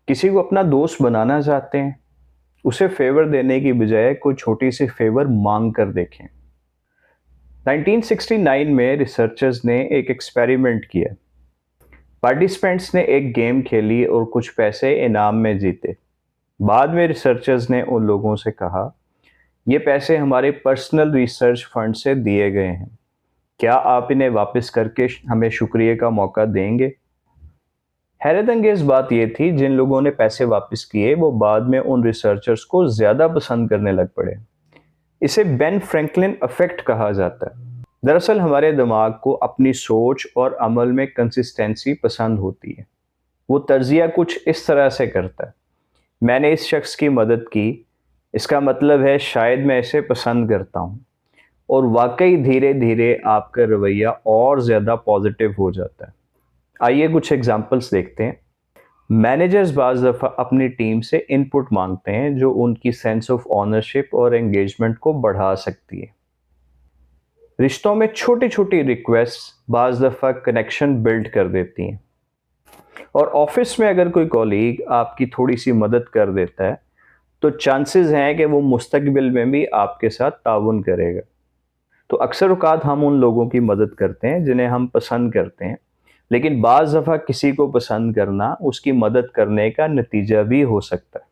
किसी को अपना दोस्त बनाना चाहते हैं, उसे फेवर देने की बजाय कोई छोटी सी फेवर मांग कर देखें। 1969 में रिसर्चर्स ने एक एक्सपेरिमेंट किया। पार्टिसिपेंट्स ने एक गेम खेली और कुछ पैसे इनाम में जीते। बाद में रिसर्चर्स ने उन लोगों से कहा, ये पैसे हमारे पर्सनल रिसर्च फंड से दिए गए हैं, क्या आप इन्हें वापस करके हमें शुक्रिया का मौका देंगे? हैरत अंगेज बात यह थी, जिन लोगों ने पैसे वापस किए वो बाद में उन रिसर्चर्स को ज़्यादा पसंद करने लग पड़े। इसे बेन फ्रैंकलिन इफेक्ट कहा जाता है। दरअसल हमारे दिमाग को अपनी सोच और अमल में कंसिस्टेंसी पसंद होती है। वो तर्जिया कुछ इस तरह से करता है, मैंने इस शख्स की मदद की, इसका मतलब है शायद मैं इसे पसंद करता हूँ। और वाकई धीरे धीरे आपका रवैया और ज़्यादा पॉजिटिव हो जाता है। आइए कुछ एग्जांपल्स देखते हैं। मैनेजर्स बाज़ दफ़ा अपनी टीम से इनपुट मांगते हैं जो उनकी सेंस ऑफ ओनरशिप और एंगेजमेंट को बढ़ा सकती है। रिश्तों में छोटी छोटी रिक्वेस्ट बाज़ दफ़ा कनेक्शन बिल्ड कर देती हैं। और ऑफिस में अगर कोई कॉलीग आपकी थोड़ी सी मदद कर देता है तो चांसेस हैं कि वो मुस्तकबिल में भी आपके साथ ताउन करेगा। तो अक्सर औक़ात हम उन लोगों की मदद करते हैं जिन्हें हम पसंद करते हैं, लेकिन बाज़ दफ़ा किसी को पसंद करना उसकी मदद करने का नतीजा भी हो सकता है।